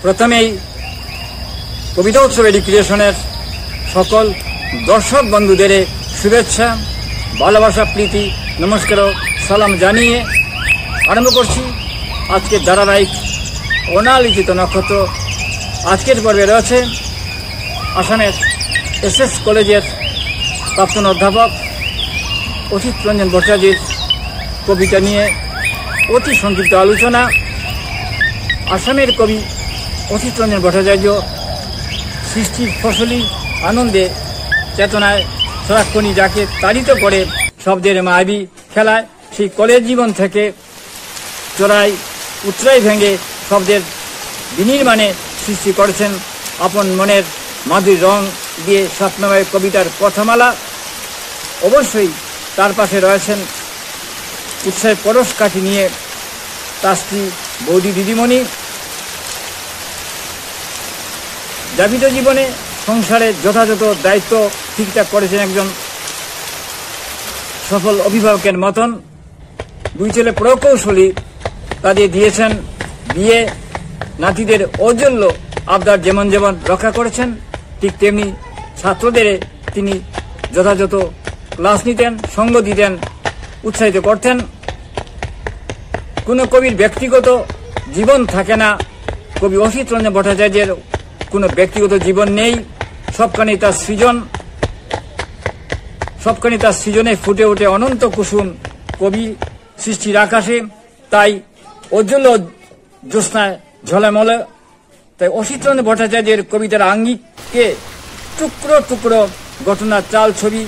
প্রথমেই কবিতা উৎসব এডুকেশনের সকল দর্শক বন্ধুদের শুভেচ্ছা, ভালোবাসা, প্রীতি, নমস্কার ও সালাম জানিয়ে আরম্ভ করছি আজকের ধারাবাহিক অনালোচিত নক্ষত্র। আজকের পর্বে রয়েছে আসামের এসএস কলেজের প্রাক্তন অধ্যাপক অসিত রঞ্জন ভট্টাচার্যের কবিতা নিয়ে অতি সংক্ষিপ্ত আলোচনা। আসামের কবি অসিত রঞ্জন ভট্টাচার্য সৃষ্টির ফসলি আনন্দে চেতনায় সারাক্ষণই যাকে তাড়িত করে শব্দের মায়াবী খেলায়, সেই কলেজ জীবন থেকে চড়াই উতরাই ভেঙে শব্দের বিনির্মাণে সৃষ্টি করেছেন আপন মনের মাধুরী রং দিয়ে স্বপ্নময় কবিতার কথামালা। অবশ্যই তার পাশে রয়েছেন উৎসাহের পরশ কাঠি নিয়ে তার স্ত্রী বৌদি দিদিমণি। যাপিত জীবনে সংসারের যথাযথ দায়িত্ব ঠিকঠাক করেছেন একজন সফল অভিভাবকের মতন। দুই ছেলে প্রকৌশলী, তাদের দিয়েছেন বিয়ে। নাতিদের ঔজ্জ্বল্য আবদার যেমন যেমন রক্ষা করেছেন, ঠিক তেমনি ছাত্রদের তিনি যথাযথ ক্লাস নিতেন, সঙ্গ দিতেন, উৎসাহিত করতেন। কোনো কবির ব্যক্তিগত জীবন থাকে না, কবি অসিত রঞ্জন ভট্টাচার্যের কোনো ব্যক্তিগত জীবন নেই। সবখানি তার সৃজনে ফুটে ওঠে অনন্ত কুসুম কবি সৃষ্টির আকাশে। তাই ঔজ্জ্বল্য জ্যোৎস্নায় ঝলমলে। তাই অসিত রঞ্জন ভট্টাচার্যের কবিতার আঙ্গিকে টুকরো টুকরো ঘটনার চাল ছবি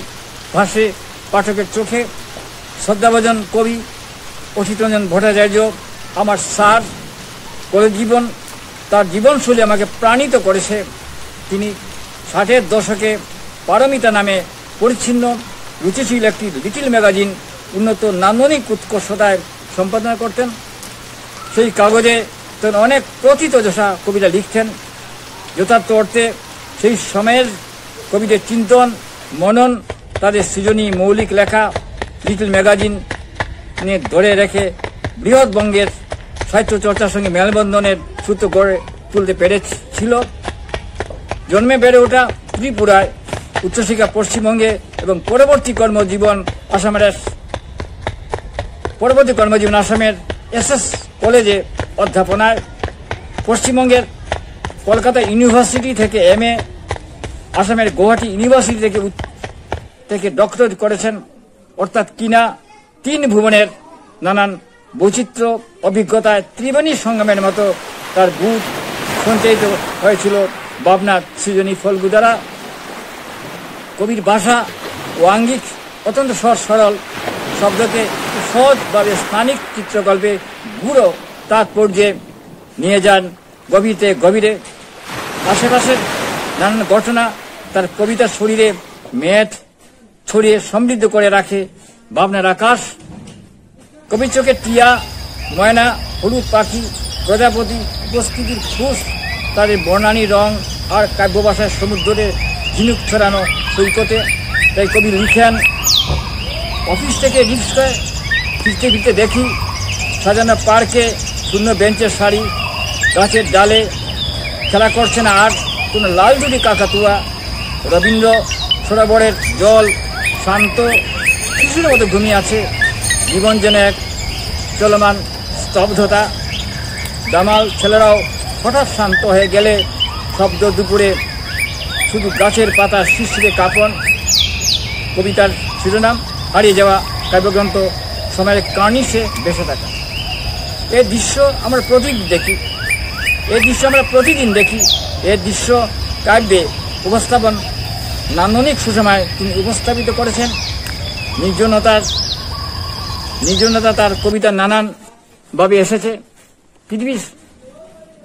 ভাসে পাঠকের চোখে। শ্রদ্ধাভাজন কবি অসিত রঞ্জন ভট্টাচার্য আমার স্যার। কলেজ জীবন, তার জীবনশৈলী আমাকে প্রাণিত করেছে। তিনি 60-এর দশকে পারমিতা নামে পরিচ্ছন্ন রুচিশীল একটি লিটিল ম্যাগাজিন উন্নত নান্দনিক উৎকর্ষতায় সম্পাদনা করতেন। সেই কাগজে তিনি অনেক প্রথিতযশা কবিতা লিখতেন। যথার্থ অর্থে সেই সময়ের কবিদের চিন্তন মনন, তাদের সৃজনী মৌলিক লেখা লিটল ম্যাগাজিন নিয়ে ধরে রেখে বৃহৎবঙ্গের সাহিত্য চর্চার সঙ্গে মেলবন্ধনের সূত্র গড়ে তুলতে পেরেছিল। জন্মে বেড়ে ওঠা ত্রিপুরায়, উচ্চশিক্ষা পশ্চিমবঙ্গে এবং পরবর্তী কর্মজীবন আসামের এসএস কলেজে অধ্যাপনায়। পশ্চিমবঙ্গের কলকাতা ইউনিভার্সিটি থেকে এমএ, আসামের গুয়াহাটি ইউনিভার্সিটি থেকে ডক্টরেট করেছেন। অর্থাৎ কিনা তিন ভুবনের নানান বৈচিত্র্য অভিজ্ঞতায় ত্রিবেণী সংগ্রামের মতো তার বুধ সঞ্চারিত হয়েছিল ভাবনার সৃজনী ফলগু দ্বারা। কবির ভাষা ও আঙ্গিক অত্যন্ত সহজ সরল, শব্দকে সহজভাবে স্থানিক চিত্রকল্পে গুঁড়ো তাৎপর্যে নিয়ে যান গভীরে। আশেপাশের নানান ঘটনা তার কবিতার শরীরে মেঘ ছড়িয়ে সমৃদ্ধ করে রাখে ভাবনার আকাশ। কবির চোখে টিয়া, ময়না, হলুদ পাখি, প্রজাপতি, উপস্থিতির ফুস, তাদের বর্ণালী রং আর কাব্যভাষার সমুদ্রে ঝিনুক ছড়ানো সৈকতে। তাই কবি লিখেন, অফিস থেকে রিক্সায় ফিরতে ফিরতে দেখি সাজানো পার্কে শূন্য বেঞ্চের সারি, গাছের ডালে খেলা করছে না আর কোনো লাল দুটি কাকাতুয়া। রবীন্দ্র সরোবরের জল শান্ত শিশুর মতো ঘুমিয়ে আছে। জীবন যেন এক চলমান স্তব্ধতা। দামাল ছেলেরাও হঠাৎ শান্ত হয়ে গেলে শব্দ দুপুরে শুধু গাছের পাতা শিশিরে কাঁপন। কবিতার শিরোনাম হারিয়ে যাওয়া কাব্যগ্রন্থ সময়ের কার্নিশে ভেসে থাকা। এই দৃশ্য আমরা প্রতিদিন দেখি। এই দৃশ্য কাব্যে উপস্থাপন নান্দনিক সুষমায় তিনি উপস্থাপিত করেছেন। নির্জনতা তার কবিতা নানানভাবে এসেছে। পৃথিবীর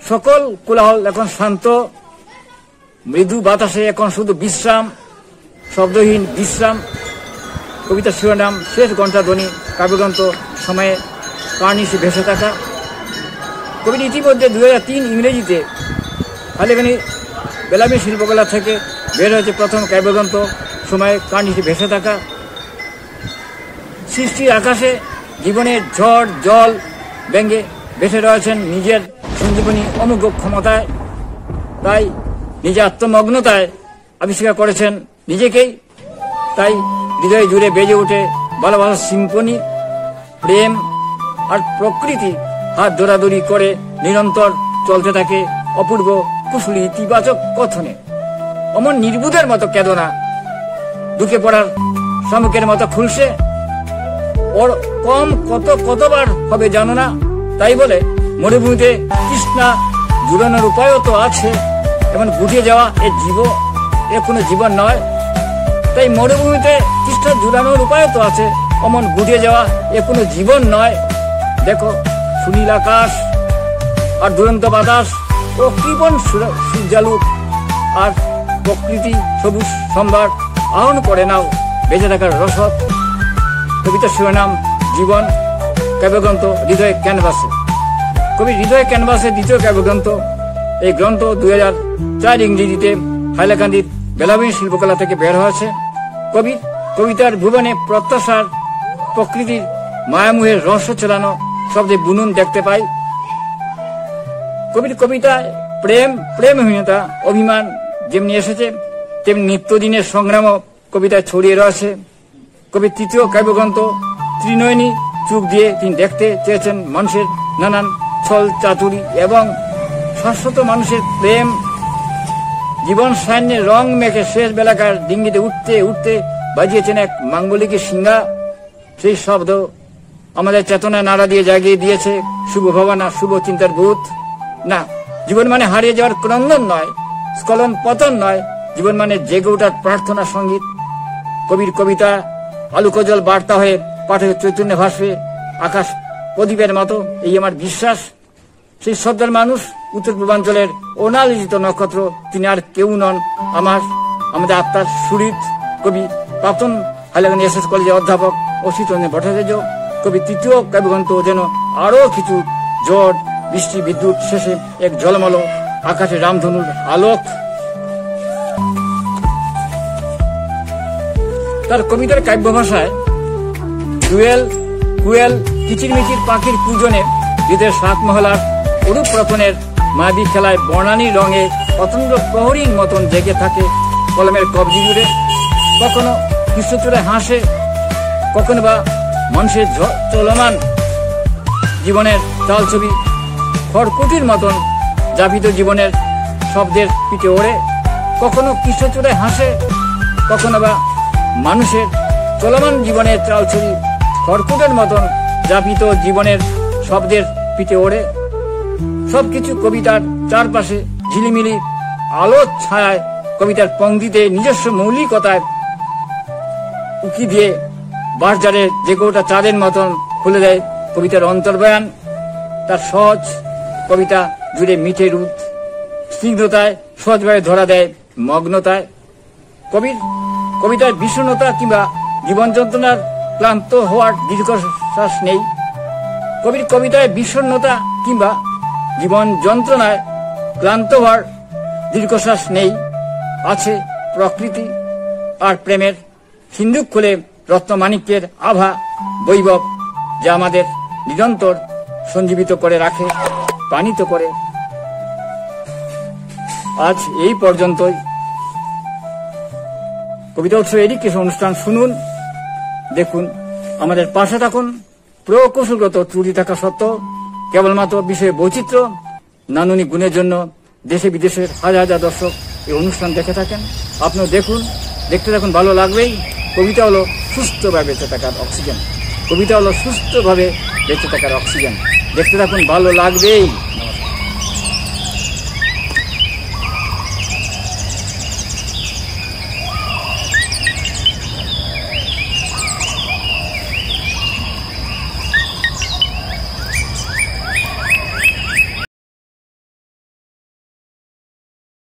সকল কোলাহল এখন শান্ত, মৃদু বাতাসে এখন শুধু বিশ্রাম, শব্দহীন বিশ্রাম। কবিতার শিরোনাম শেষ ঘণ্টা ধ্বনি, কাব্যগ্রন্থ সময়ে কার্নিশে ভেসে থাকা। কবির ইতিমধ্যে 2003 ইংরেজিতে হালেগানি বেলামি শিল্পকলা থেকে বের হয়েছে প্রথম কাব্যগ্রন্থ সময়ে কার্নিশে ভেসে থাকা। সৃষ্টির আকাশে জীবনের ঝড় জল ব্যঙ্গে ভেসে রয়েছেন নিজের সঞ্জীবনী অমোঘ ক্ষমতায়, তাই নিজে আত্মমগ্নতায় আবিষ্কার করেছেন নিজেকেই। তাই হৃদয় জুড়ে বেজে ওঠে ভালোবাসার সিম্ফনি। প্রেম আর প্রকৃতি হাত দৌড়াদৌড়ি করে নিরন্তর চলতে থাকে অপূর্ব কুশলী ইতিবাচক কথনে। অমন নির্বুধের মতো কেদনা, ঢুকে পড়ার শামুকের মতো খুলছে। ওর কম কতবার হবে জানো না? তাই বলে মরুভূমিতে তৃষ্ণা জুড়ানোর উপায়ও তো আছে। এমন গুটিয়ে যাওয়া এ কোনো জীবন নয়। তাই মরুভূমিতে তৃষ্ণা জুড়ানোর উপায়ও তো আছে, অমন গুটিয়ে যাওয়া এ কোনো জীবন নয়। দেখো সুনীল আকাশ আর দুরন্ত বাতাস ও কৃপণ সূর্যালোক আর প্রকৃতি সবুজ সম্ভার আহরণ করে নাও বেঁচে থাকার রসদ। কবিতার শিরোনাম জীবন, কাব্যগ্রন্থ হৃদয় ক্যানভাসে। কবি হৃদয় ক্যানভাসের দ্বিতীয় কাব্যগ্রন্থ। এই গ্রন্থ 2004 ইংরেজিতে হাইলাকান্দির বেলাভিন শিল্পকলা থেকে বের হয়েছে। কবিতার ভুবনে প্রত্যাশার, প্রকৃতির মায়ামুহের রহস্য চেলানো শব্দে বুনন দেখতে পাই। কবির কবিতায় প্রেমহীনতা, অভিমান যেমনি এসেছে, তেমনি নিত্যদিনের সংগ্রামও কবিতায় ছড়িয়ে রয়েছে। কবির তৃতীয় কাব্যগ্রন্থ ত্রিনয়নী চোখ দিয়ে তিনি দেখতে চেয়েছেন মানুষের নানান ছল চাতুরি এবং শাশ্বত মানুষের প্রেম। জীবন সায়নের রং মেখে শেষ বেলাকার ডিঙ্গিতে উঠতে উঠতে বাজিয়েছেন এক মাঙ্গলিকের সিংহা। সেই শব্দ আমাদের চেতনায় নাড়া দিয়ে জাগিয়ে দিয়েছে শুভ ভাবনা, শুভ চিন্তার ভূত। না, জীবন মানে হারিয়ে যাওয়ার ক্রন্দন নয়, স্খলন পতন নয়। জীবন মানে জেগে ওঠার প্রার্থনা সঙ্গীত। কবির কবিতা আলোকজল বার্তা হয়ে পাঠকের চৈতন্য ভাসবে আকাশ প্রদীপের মতো, এই আমার বিশ্বাস। সেই শ্রদ্ধার মানুষ, উত্তর পূর্বাঞ্চলের অনালোচিত নক্ষত্র, তিনি আর কেউ নন, আমাদের আত্মার সুরিত কবি, প্রাক্তন হাইলাকান্দি এসএস কলেজের অধ্যাপক অসিত রঞ্জন ভট্টাচার্য। কবি তৃতীয় কাব্যগ্রন্থ যেন আরো কিছু ঝড়, বৃষ্টি, বিদ্যুৎ শেষে এক ঝলমল আকাশে রামধনুর আলোক। তার কবিতার কাব্য ভাষায় জুয়েল, কুয়েল, কিচিরমিচির পাখির পূজনে হৃদয়ের সাত মহলার অরূপ রতনের মায়াবী খেলায় বর্ণালী রঙে পতঙ্গ প্রহরীর মতন জেগে থাকে কলমের কবজি জুড়ে। কখনো কৃষ্ণচূড়ায় হাসে, কখনো বা মানুষের চলমান জীবনের চাল ছবি খড়কুটির মতন যাপিত জীবনের শব্দের পিঠে ওড়ে। কখনো কৃষ্ণচূড়ায় হাসে, কখনো বা মানুষের চলমান জীবনের চাল ছবি খড়কুটের মতন যাপিত জীবনের শব্দের পিঠে ওড়ে। সবকিছু কবিতার চারপাশে ঝিলিমিলি আলোর ছায়ায়, কবিতার পংক্তিতে নিজস্ব মৌলিকতায় উকি দিয়ে বাঁশঝাড়ে জেগে ওঠা চাঁদের মতন খুলে দেয় কবিতার অন্তর্বয়ান। তার সহজ কবিতা জুড়ে মিঠে রূপ, স্নিগ্ধতায় সহজভাবে ধরা দেয় মগ্নতায়। কবিতার বিষণ্ণতা কিংবা জীবন যন্ত্রণার ক্লান্ত হওয়ার দীর্ঘশ্বাস নেই। কবির কবিতায় বিষণ্ণতা কিংবা জীবন যন্ত্রণায় ক্লান্ত হওয়ার দীর্ঘশ্বাস নেই। আছে প্রকৃতি আর প্রেমের সিন্ধুক খুলে রত্নমাণিক্যের আভা, বৈভব, যা আমাদের নিরন্তর সঞ্জীবিত করে রাখে, প্রাণিত করে। আজ এই পর্যন্তই। কবিতা উৎসব এডুকেশন অনুষ্ঠান শুনুন, দেখুন, আমাদের পাশে থাকুন। প্রকৌশলগত ত্রুটি থাকা সত্ত্বেও কেবলমাত্র বিষয়ে বৈচিত্র্য, নান্দনিক গুণের জন্য দেশে বিদেশের হাজার হাজার দর্শক এই অনুষ্ঠান দেখে থাকেন। আপনিও দেখুন, দেখতে থাকুন, ভালো লাগবেই। কবিতা হলো সুস্থভাবে বেঁচে থাকার অক্সিজেন। কবিতা হলো সুস্থভাবে বেঁচে থাকার অক্সিজেন। দেখতে থাকুন, ভালো লাগবেই।